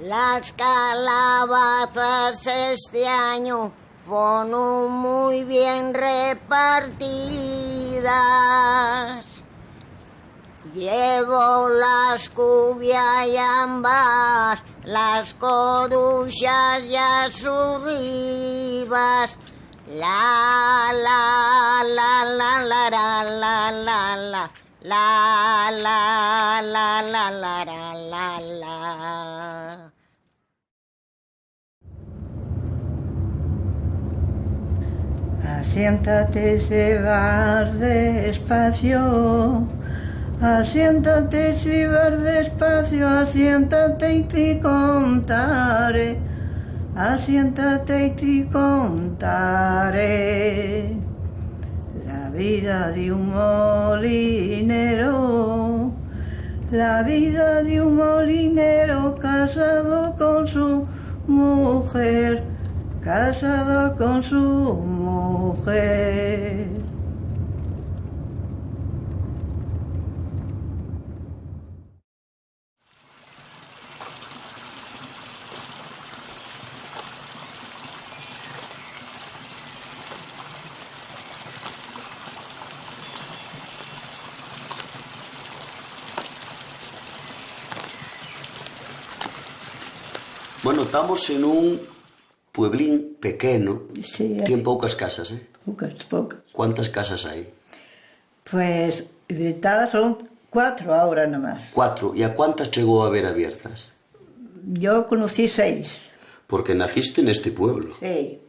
Las calabazas este año fueron muy bien repartidas. Llevo las cubias y ambas, las coruchas y a sus ribas. La la la la la la la la la la la la la la la la. Asiéntate si vas despacio, asiéntate si vas despacio, asiéntate y te contaré, asiéntate y te contaré la vida de un molinero, la vida de un molinero casado con su mujer, casado con su mujer. Bueno, estamos en un pueblín pequeño. Sí, Tiene pocas casas, ¿eh? Pocas, pocas. ¿Cuántas casas hay? Pues habitadas son 4 ahora nomás. 4. ¿Y a cuántas llegó a haber abiertas? Yo conocí 6. Porque naciste en este pueblo. Sí.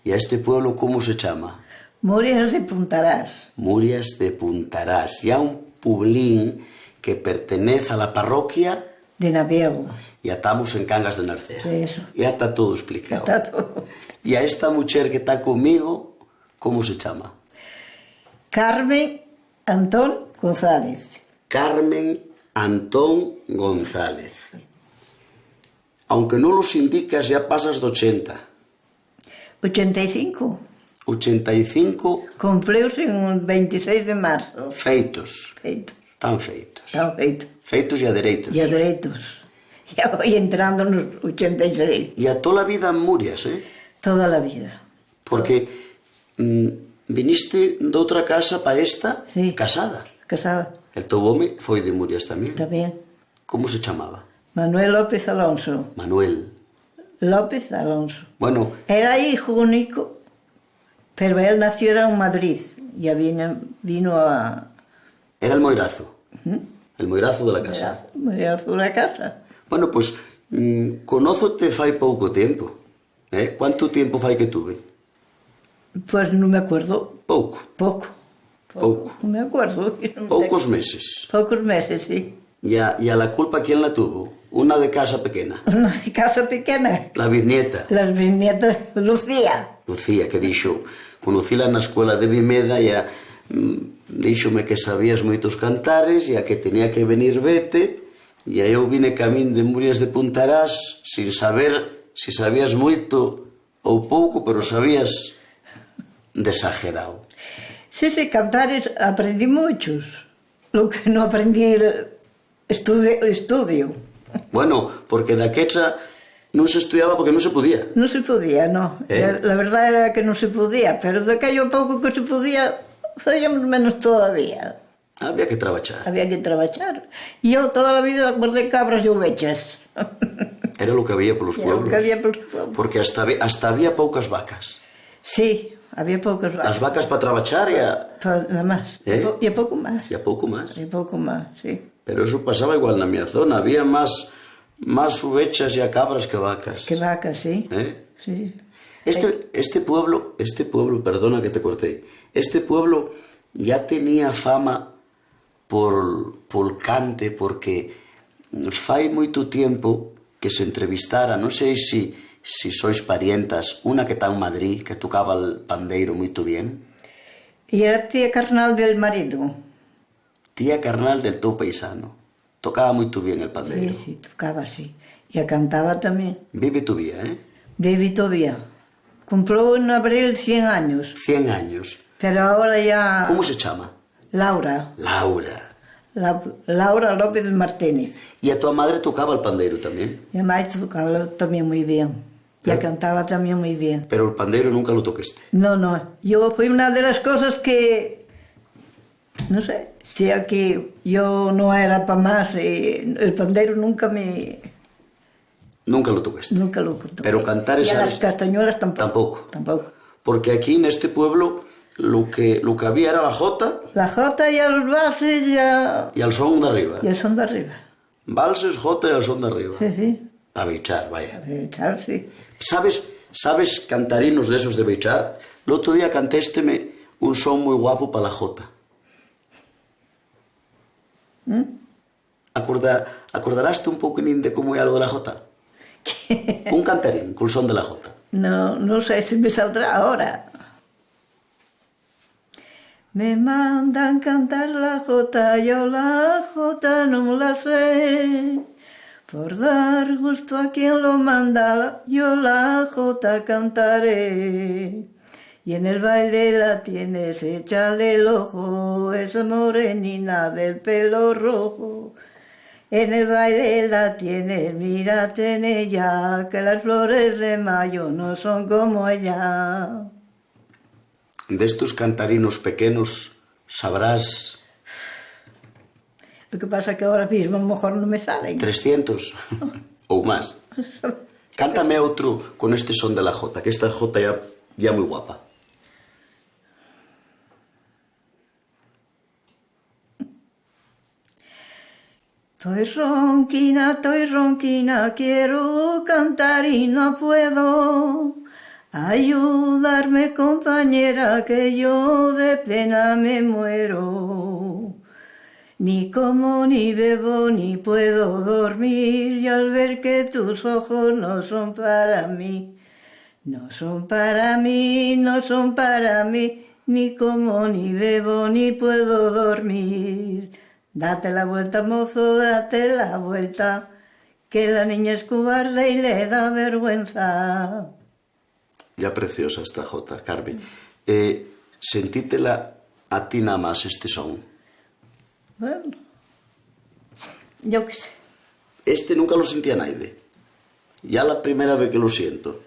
¿Y a este pueblo cómo se llama? Murias de Puntarás. Murias de Puntarás. Y a un pueblín que pertenece a la parroquia De Naviego. Ya estamos en Cangas de Narcea. Eso. Ya está todo explicado. Está todo. Y a esta mujer que está conmigo, ¿cómo se llama? Carmen Antón González. Carmen Antón González. Aunque no los indicas, ya pasas de 80. 85. 85 Cumplióse un 26 de marzo. feitos. Feito. Tan feitos. Está feito. Feitos y a dereitos. Y a dereitos. Ya voy entrando en los 86. Y a toda la vida en Murias, ¿eh? Toda la vida. Porque viniste de otra casa para esta, Sí. casada. Casada. El teu home foi de Murias también. También. ¿Cómo se llamaba? Manuel López Alonso. Manuel. López Alonso. Bueno, Era hijo único, pero él nació en Madrid. Ya vino a... era el moirazo. El moirazo de la casa. a la casa. Bueno, pues conózote fai pouco tempo. Cuánto tiempo fai que tuve? Pues no me acuerdo. Pouco. Poco. No me acuerdo. Poucos meses. Pocos meses, sí. Y a la culpa, ¿quién la tuvo? Una de casa pequena. Una casa pequeña. La bisnieta. Las bisnietas Lucía. Lucía, que dixo, conocíla na escuela de Vimeda e díxome que sabías moitos cantares e a que tenía que venir vete e aí eu vine camín de Murias de Puntarás sin saber se sabías moito ou pouco, pero sabías de exagerado. Sí, cantares aprendí muchos. Lo que no aprendí era estudio. Bueno, porque daquecha non se estudiaba porque non se podía. No se podía, no. La verdad era que no se podía, pero de aquello pouco que se podía, hacíamos menos todavía. Había que traballar. Había que traballar. E eu toda a vida guardei cabras e ovechas. Era lo que había polos pueblos. Era o que había polos pueblos. Porque hasta había poucas vacas. Sí, había poucas vacas. As vacas para traballar e a... Nada máis. E a pouco máis. E a pouco máis. E a pouco máis, sí. Pero eso pasaba igual na miña zona. Había más ovechas e a cabras que vacas. Que vacas, sí. Sí. Este pueblo, perdona que te corté, este pueblo ya tenía fama por cante, porque fai moito tempo que se entrevistara, non sei se sois parientas, una que está en Madrid, que tocaba el pandeiro moito bien. E era tía carnal del marido. Tía carnal del teu paisano. Tocaba moito bien el pandeiro. Sí, tocaba, sí. E a cantaba tamén. Vive todavía, ¿eh? Vive todavía. Comprou en abril 100 años. 100 años. Pero ahora ya... ¿Cómo se llama? Laura. Laura López Martínez. ¿Y a tu madre tocaba el pandeiro también? Mi madre tocaba también muy bien. Ya cantaba también muy bien. Pero el pandeiro nunca lo tocaste. No. Yo fue una de las cosas que, no sé, sea que yo no era para más, el pandeiro nunca me... Nunca lo tocaste. Nunca lo toqué. Pero cantar y esas... a las castañuelas tampoco. Tampoco. Porque aquí en este pueblo lo que había era la jota. La jota y los valses ya... Y el son de arriba. Y el son de arriba. Valses, jota y el son de arriba. Sí. A beichar, vaya. A beichar, sí. ¿Sabes cantarinos de esos de beichar? El otro día cantésteme un son muy guapo para la jota. ¿Acordarás un poquinín de cómo era lo de la jota? Un cantarín con el son de la jota. No sé si me saldrá ahora. Me mandan cantar la jota, yo la jota no me la sé. Por dar gusto a quien lo manda, yo la jota cantaré. Y en el baile la tienes, échale el ojo, esa morenina del pelo rojo. En el baile la tienes, mírate en ella, que las flores de mayo no son como ella. De estos cantarinos pequeños sabrás... Lo que pasa es que ahora mismo a lo mejor no me salen. 300 o más. Cántame otro con este son de la jota, que esta jota ya muy guapa. Estoy ronquina, quiero cantar y no puedo. Ayudarme, compañera, que yo de pena me muero. Ni como ni bebo ni puedo dormir, y al ver que tus ojos no son para mí, no son para mí, ni como ni bebo ni puedo dormir. Date la vuelta, mozo, date la vuelta, que la niña es cobarde y le da vergüenza. Ya preciosa esta jota, Carmen. Sentítela a ti nada más este son. Bueno, yo qué sé. Este nunca lo sentía nadie. Ya la primera vez que lo siento.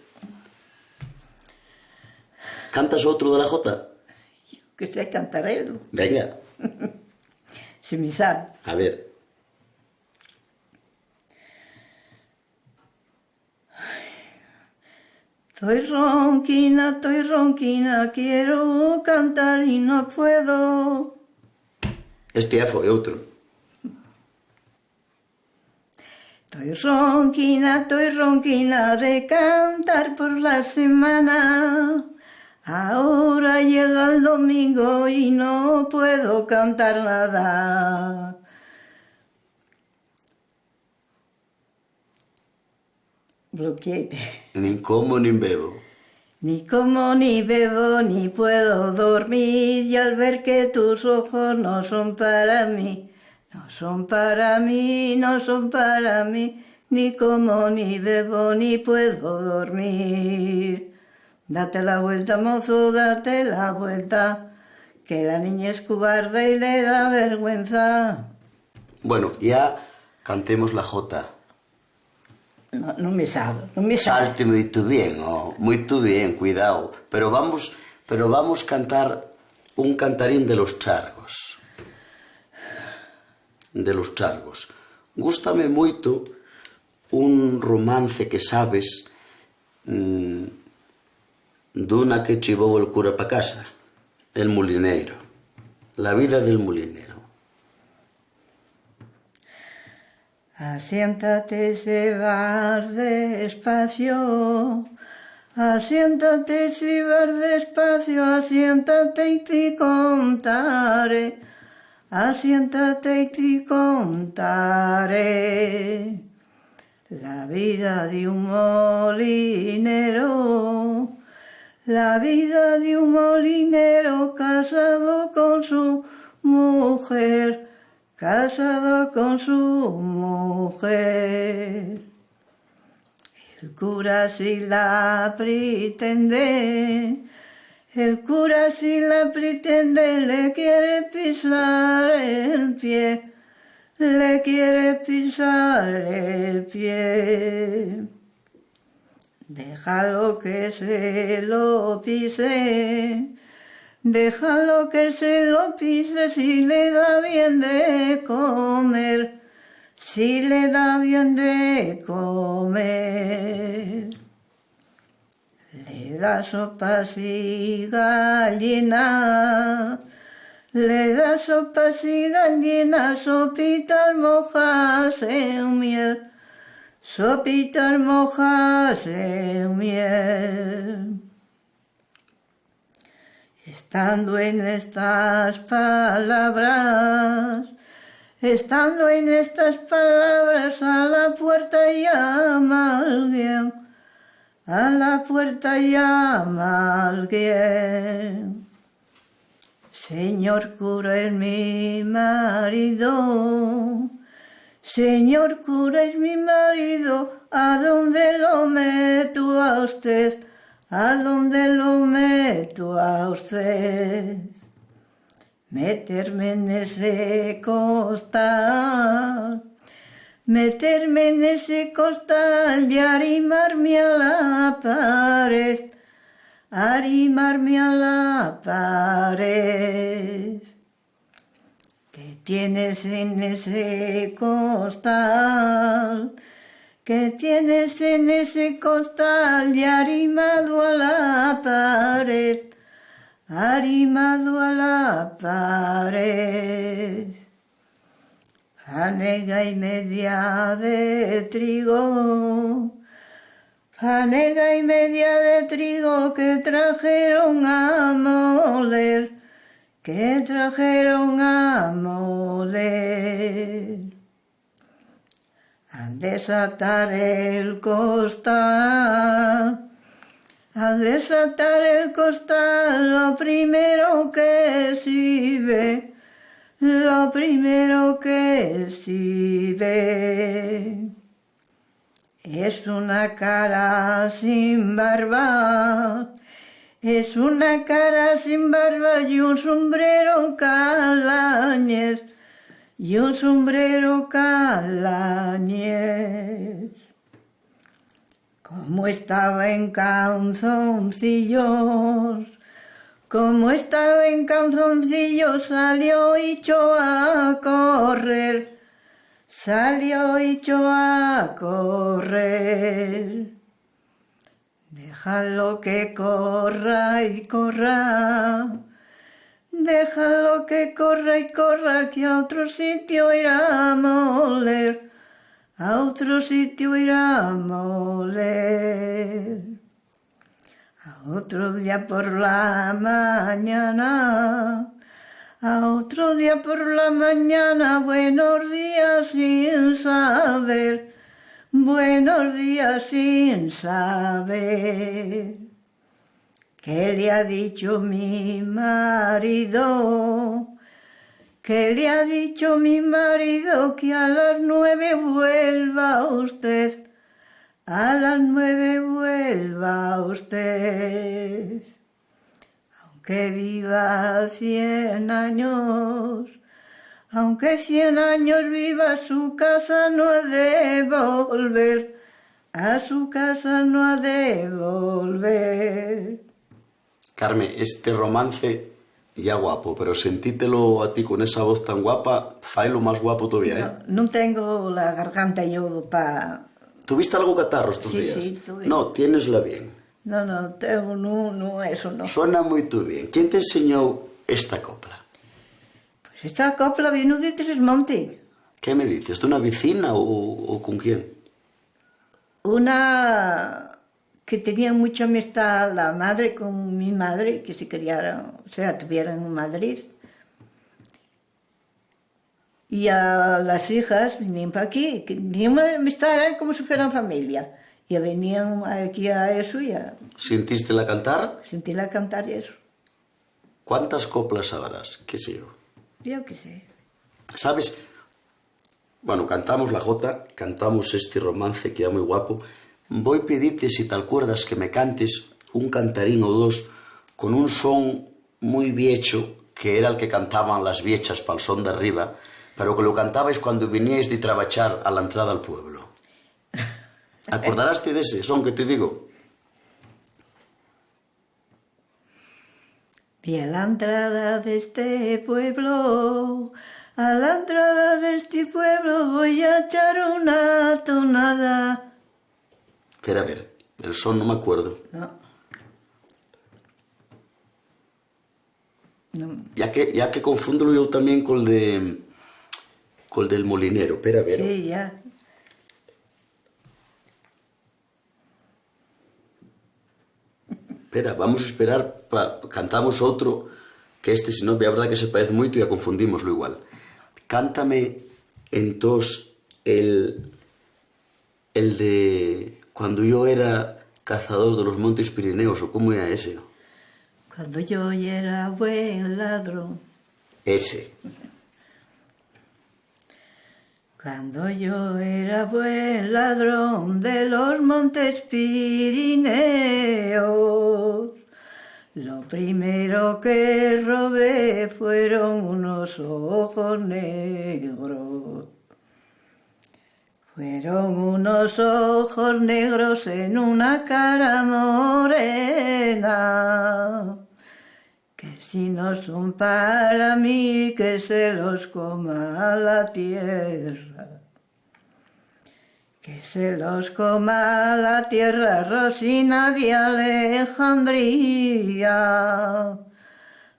¿Cantas otro de la jota? Yo qué sé, cantaré. Venga. Si me sale. A ver. Estoy ronquina, quiero cantar y no puedo. Este ya fue otro. Estoy ronquina de cantar por la semana. Ahora llega el domingo y no puedo cantar nada. Bloqueé. Ni como ni bebo. Ni como ni bebo ni puedo dormir, y al ver que tus ojos no son para mí, ni como ni bebo ni puedo dormir. Date la vuelta, mozo, date la vuelta, que la niña es cobarde y le da vergüenza. Bueno, ya cantemos la jota. No me sabe. Salte muy bien, cuidado. Pero vamos a cantar un cantarín de los chargos. Gústame moito un romance que sabes d'una que chivou el cura pa casa, el molinero, la vida del molinero. Asiéntate si vas despacio, asiéntate y te contaré, la vida de un molinero, casado con su mujer. El cura si la pretende, le quiere pisar el pie. le quiere pisar el pie. Déjalo que se lo pise, déjalo que se lo pise si le da bien de comer, si le da bien de comer. Le da sopas y gallinas, le da sopas y gallinas, sopitas mojas en miel, sopitas mojas en miel. Estando en estas palabras, estando en estas palabras, a la puerta llama alguien, a la puerta llama alguien. Señor cura, es mi marido, señor cura, es mi marido, ¿a dónde lo meto a usted? ¿A dónde lo meto a usted? Meterme en ese costal, meterme en ese costal y arrimarme a la pared, arrimarme a la pared. ¿Qué tienes en ese costal? ¿Qué tienes en ese costal y arrimado a la pared? Arrimado a la pared. Fanega y media de trigo, fanega y media de trigo que trajeron a moler, que trajeron a moler. Al desatar el costal, al desatar el costal, lo primero que se ve, lo primero que se ve es una cara sin barba, es una cara sin barba y un sombrero calañés, y un sombrero calañés. Como estaba en calzoncillos, como estaba en calzoncillos, salió Hicho a correr, salió Hicho a correr. Déjalo que corra y corra, déjalo que corra y corra, que a otro sitio irá a moler, a otro sitio irá a moler. A otro día por la mañana, a otro día por la mañana, buenos días sin saber, buenos días sin saber. ¿Qué le ha dicho mi marido? ¿Qué le ha dicho mi marido? Que a las 9 vuelva usted, a las 9 vuelva usted. Aunque viva 100 años, aunque 100 años viva, a su casa no ha de volver, a su casa no ha de volver. Carmen, este romance ya guapo, pero sentítelo a ti con esa voz tan guapa, failo más guapo todavía, ¿eh? No tengo la garganta yo para... ¿Tuviste algo catarro estos días? Sí, tuve. No, tinesla bien. No, tengo, no, eso no. Suena muy tú bien. ¿Quién te enseñó esta copla? Pues esta copla vino de Tresmonte. ¿Qué me dices? ¿De una vecina o con quién? Una que tenía mucha amistad la madre con mi madre, que se criaron, o sea, tuvieron en Madrid. Y a las hijas venían para aquí, que tenían amistad, eran como si fueran familia. Y venían aquí a eso y a... ¿Sintiste-la cantar? Sentíla cantar y eso. ¿Cuántas coplas sabrás? ¿Qué sé yo? Yo qué sé. ¿Sabes? Bueno, cantamos la jota, cantamos este romance que ya muy guapo. Voy a pedirte, si te acuerdas, que me cantes un cantarín o dos con un son muy viecho, que era el que cantaban las viechas para el son de arriba, pero que lo cantabais cuando viníais de trabajar a la entrada al pueblo. ¿Acordarás de ese son que te digo? Y a la entrada de este pueblo, a la entrada de este pueblo voy a echar una tonada. Espera, a ver, el son no me acuerdo. No. Ya que confúndolo yo también con el del molinero. Espera, a ver. Sí, ya. Espera, vamos a esperar, cantamos otro, que este, si no, é verdad que se parece moito e a confundímoslo igual. Cántame, entonces, el de cuando yo era cazador de los Montes Pirineos, o cómo era ese. Cuando yo era buen ladrón. Ese. Cuando yo era buen ladrón de los Montes Pirineos, lo primero que robé fueron unos ojos negros. Fueron unos ojos negros en una cara morena, que si no son para mí, que se los coma la tierra. Que se los coma la tierra, Rosina de Alejandría.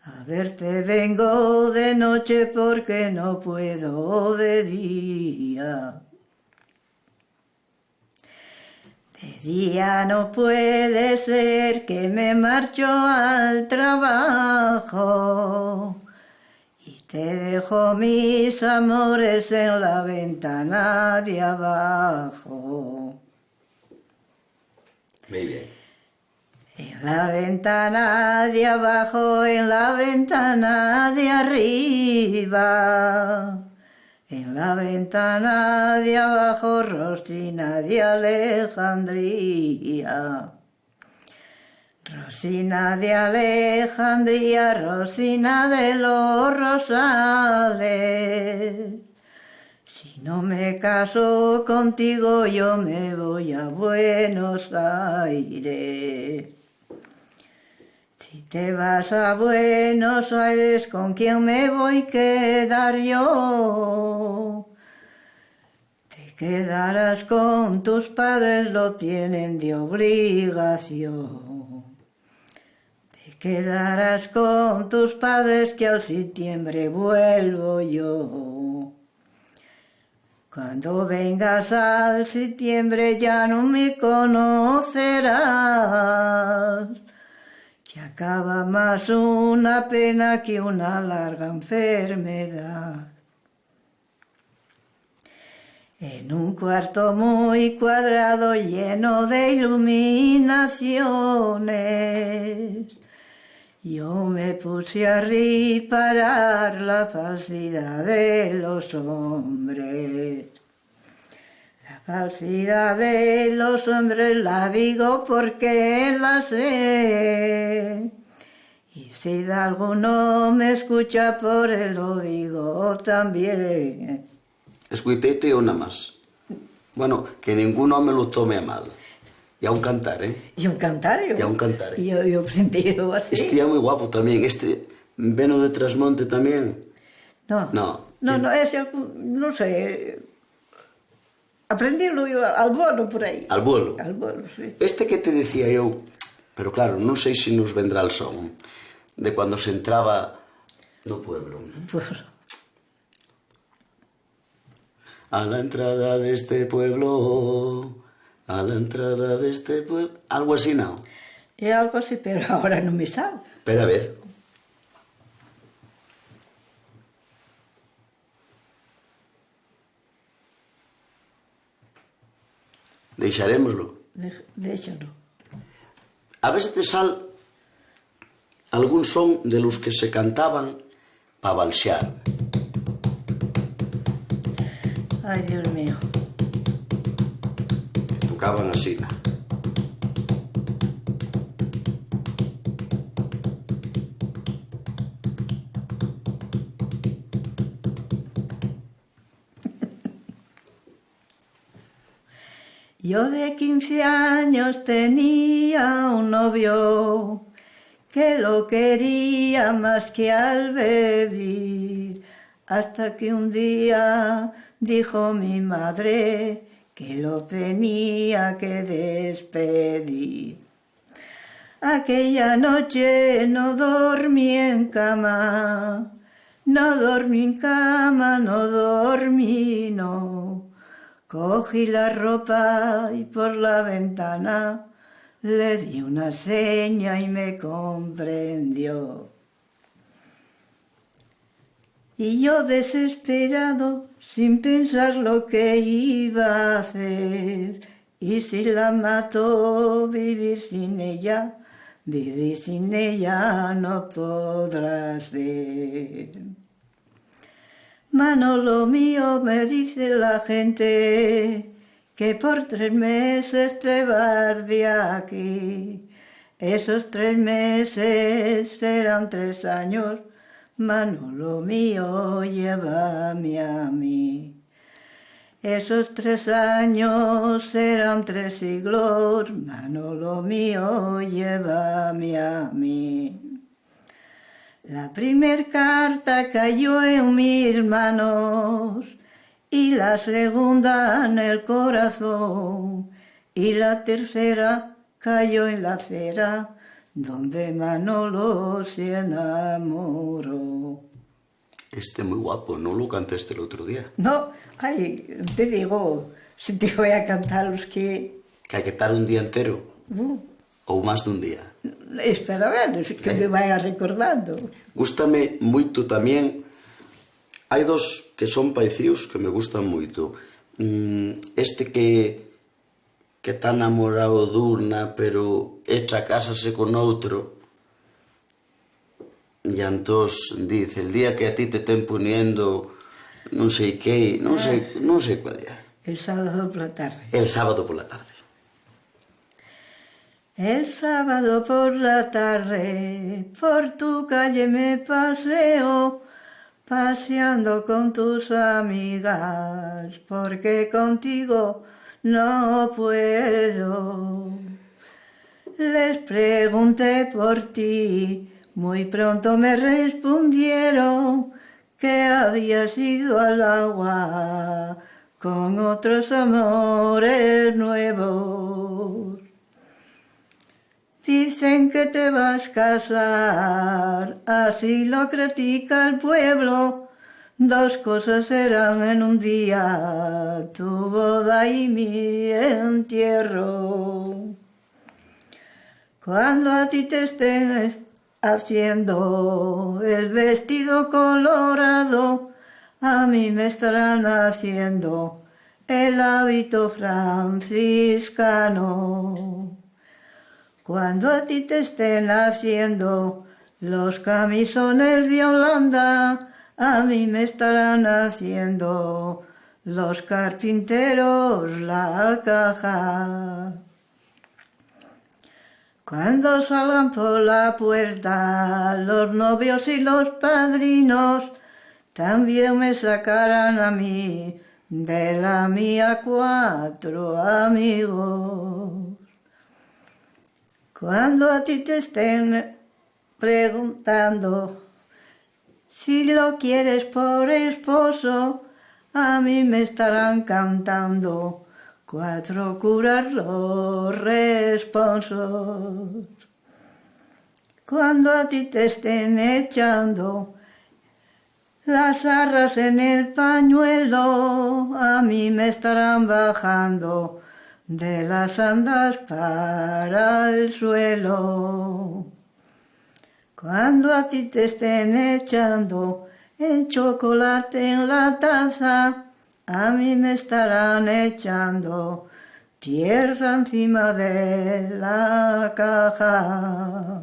A verte vengo de noche porque no puedo de día. De día no puede ser que me marcho al trabajo y te dejo mis amores en la ventana de abajo. Muy bien. En la ventana de abajo, en la ventana de arriba. En la ventana de abajo, Rosina de Alejandría. Rosina de Alejandría, Rosina de los Rosales. Si no me caso contigo, yo me voy a Buenos Aires. Si te vas a Buenos Aires, ¿con quién me voy a quedar yo? Te quedarás con tus padres, lo tienen de obligación. Te quedarás con tus padres, que al septiembre vuelvo yo. Cuando vengas al septiembre ya no me conocerás, que acaba más una pena que una larga enfermedad. En un cuarto muy cuadrado lleno de iluminaciones, yo me puse a reparar la falsidad de los hombres. La falsidad de los hombres la digo porque la sé. Y si de alguno me escucha, por él lo digo también. Escuitete una más. Bueno, que ninguno me lo tome a mal. Y a un cantar, ¿eh? Y un cantario. Y a un cantar. Yo he sentido así. Este ya muy guapo también. Este Veno de Trasmonte también. No. No. No, ese, no sé. Aprendílo yo al vuelo por aí. Al vuelo. Al vuelo, sí. Este que te decía yo, pero claro, non sei se nos vendrá el son, de cuando se entraba no pueblo. Pues, A la entrada de este pueblo, a la entrada de este pueblo... Algo así, ¿no? é algo así, pero ahora non me sabe. Pero a ver. Deixarémoslo. Déxalo. A ver se te sal algún son de los que se cantaban pa balxear. Ai, Dios mío. Tocaban así, ¿no? Yo de 15 años tenía un novio que lo quería más que al vivir, hasta que un día dijo mi madre que lo tenía que despedir. Aquella noche no dormí en cama, no dormí en cama, no dormí, no. Cogí la ropa y por la ventana le di una seña y me comprendió. Y yo desesperado, sin pensar lo que iba a hacer, y si la mato, vivir sin ella no podrás ver. Manolo mío, me dice la gente que por 3 meses te vas de aquí. Esos 3 meses serán 3 años, Manolo mío, llévame a mí. Esos 3 años serán 3 siglos, Manolo mío, llévame a mí. La primer carta cayó en mis manos y la segunda en el corazón y la tercera cayó en la acera donde Manolo se enamoró. Muy guapo, ¿no lo cantaste el otro día? No, ay, te digo, si te voy a cantar los que... Que hay que estar un día entero, ou más de un día. Espera a ver, que me vaya recordando. Gústame moito tamén. Hai 2 que son parecidos que me gustan moito. Este que está namorado d'una, pero echa a casase con outro. E entós dice, el día que a ti te estén poniendo non sei que, non sei cuál día. El sábado por la tarde. El sábado por la tarde. El sábado por la tarde por tu calle me paseo, paseando con tus amigas, porque contigo no puedo. Les pregunté por ti, muy pronto me respondieron que habías ido al agua con otros amores nuevos. Dicen que te vas a casar, así lo critica el pueblo. 2 cosas serán en un día, tu boda y mi entierro. Cuando a ti te estén haciendo el vestido colorado, a mí me estarán haciendo el hábito franciscano. Cuando a ti te estén haciendo los camisones de Holanda, a mí me estarán haciendo los carpinteros la caja. Cuando salgan por la puerta los novios y los padrinos, también me sacarán a mí de la mía 4 amigos. Cuando a ti te estén preguntando si lo quieres por esposo, a mí me estarán cantando 4 curas los responsos. Cuando a ti te estén echando las arras en el pañuelo, a mí me estarán bajando de las andas para el suelo. Cuando a ti te estén echando el chocolate en la taza, a mí me estarán echando tierra encima de la caja.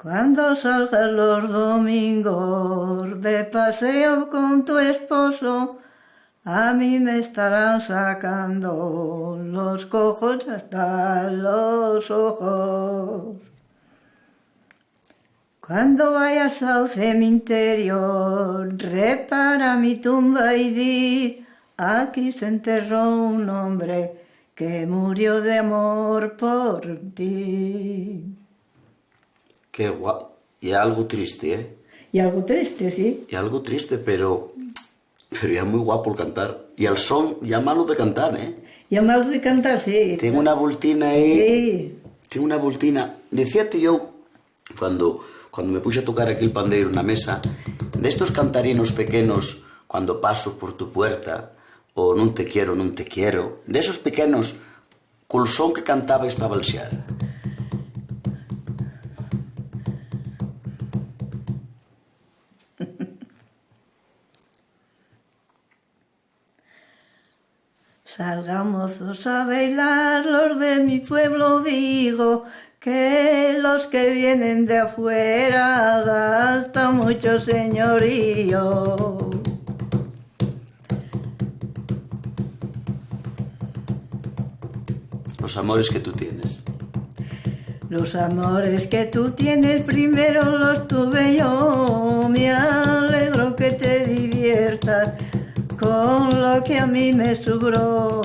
Cuando salgas los domingos de paseo con tu esposo, a mí me estarán sacando los cojos hasta los ojos. Cuando vayas al cementerio, repara mi tumba y di aquí se enterró un hombre que murió de amor por ti. Qué guapo. Y algo triste, ¿eh? Y algo triste, sí. Y algo triste, pero ya muy guapo el cantar. Y el son, ya malo de cantar, ¿eh? Ya malo de cantar, sí. Tengo una voltina ahí. Sí. Tengo una voltina. Decíate yo, cuando me puse a tocar aquí el pandeiro en la mesa, de estos cantarinos pequeños, cuando paso por tu puerta, o non te quiero, de esos pequeños, col son que cantabais para balsear. Salgamos a bailar los de mi pueblo, digo, que los que vienen de afuera gastan mucho señorío. Los amores que tú tienes. Los amores que tú tienes primero los tuve yo, me alegro que te diviertas con lo que a mí me sobró.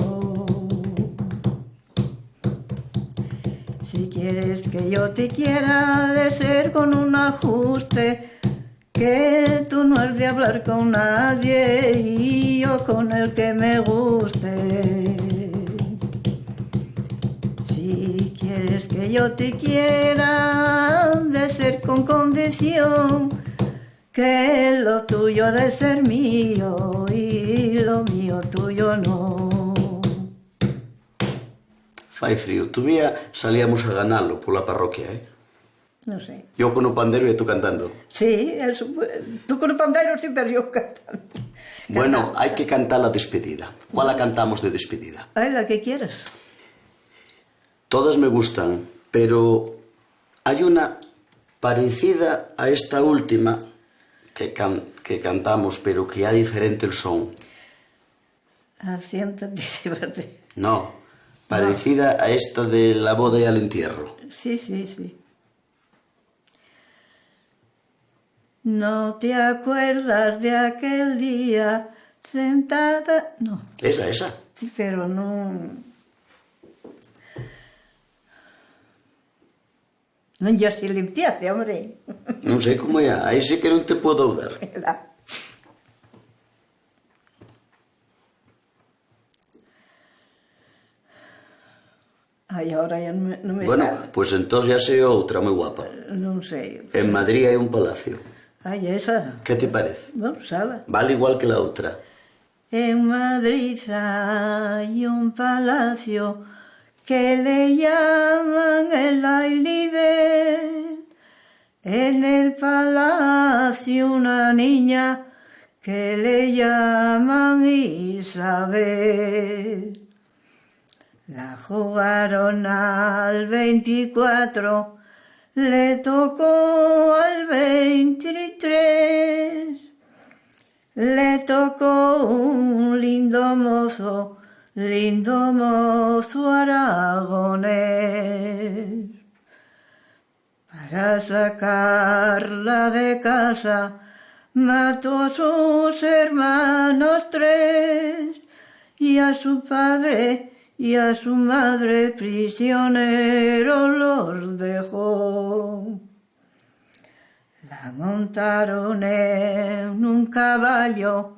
Si quieres que yo te quiera, de ser con un ajuste, que tú no has de hablar con nadie y yo con el que me guste. Si quieres que yo te quiera, de ser con condición, que lo tuyo de ser mío y lo mío tuyo no. Fai frío. Todavía salíamos a ganarlo por la parroquia, ¿eh? No sé. Yo con un pandero y tú cantando. Sí, eso, tú con el pandero sí, pero yo cantando. Bueno, hay que cantar la despedida. ¿Cuál la cantamos de despedida? Ay, la que quieras. Todas me gustan, pero hay una parecida a esta última que cantamos, pero que ya diferente el son. Siéntate, Sebastián. No, parecida a esta de la boda y al entierro. Sí, sí, sí. No te acuerdas de aquel día sentada... No. Esa. Sí, pero no... No, yo sí limpiaste, hombre. Non sei como é, aí sí que non te podo dar. Ay, ahora ya no me Bueno, sale. pues entón ya sei outra moi guapa. Non sei. En Madrid hai un palacio. Ay, esa. Que te parece? Bueno, sala. Vale igual que la outra. En Madrid hay un palacio que le llaman el Ailiver. En el palacio una niña que le llaman Isabel. La jugaron al 24, le tocó al 23. Le tocó un lindo mozo aragonés. Para sacarla de casa mató a sus hermanos 3 y a su padre y a su madre prisioneros los dejó. La montaron en un caballo,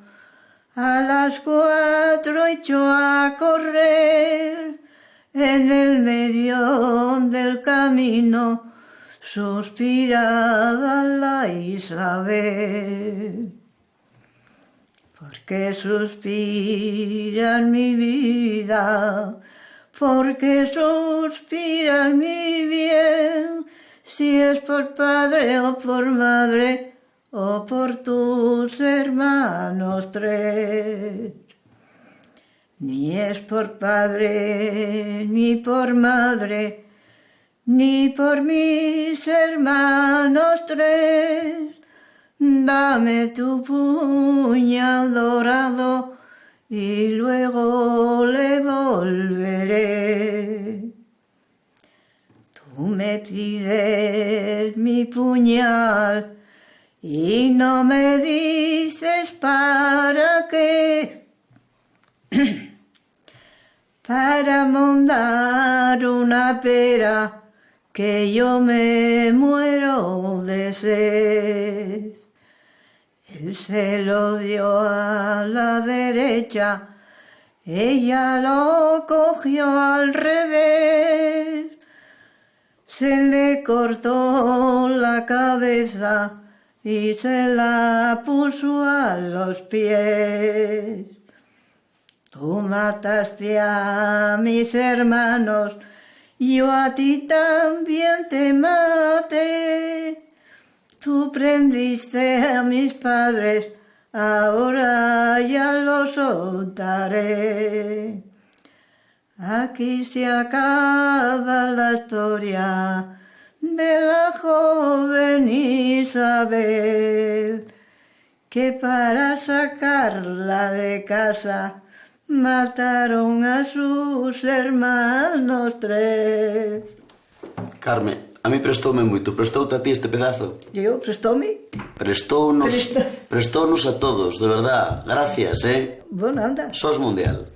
a las 4 echó a correr, en el medio del camino suspiraba la Isabel. ¿Por qué suspiras mi vida? ¿Por qué suspiras mi bien? Si es por padre o por madre o por tus hermanos 3. Ni es por padre ni por madre ni por mis hermanos 3. Dame tu puñal dorado y luego le volveré. Tú me pides mi puñal y no me dices para qué. para montar una pera, que yo me muero de sed. Él se lo dio a la derecha, ella lo cogió al revés. Se le cortó la cabeza y se la puso a los pies. Tú mataste a mis hermanos, yo a ti también te maté. Tú prendiste a mis padres, ahora ya los soltaré. Aquí se acaba la historia de la joven Isabel, que para sacarla de casa mataron a sus hermanos 3. Carmen, a mí prestoume moito. Prestoute a ti este pedazo? Yo, prestóme. Prestóunos a todos, de verdad. Gracias, Bueno, anda. Sos mundial.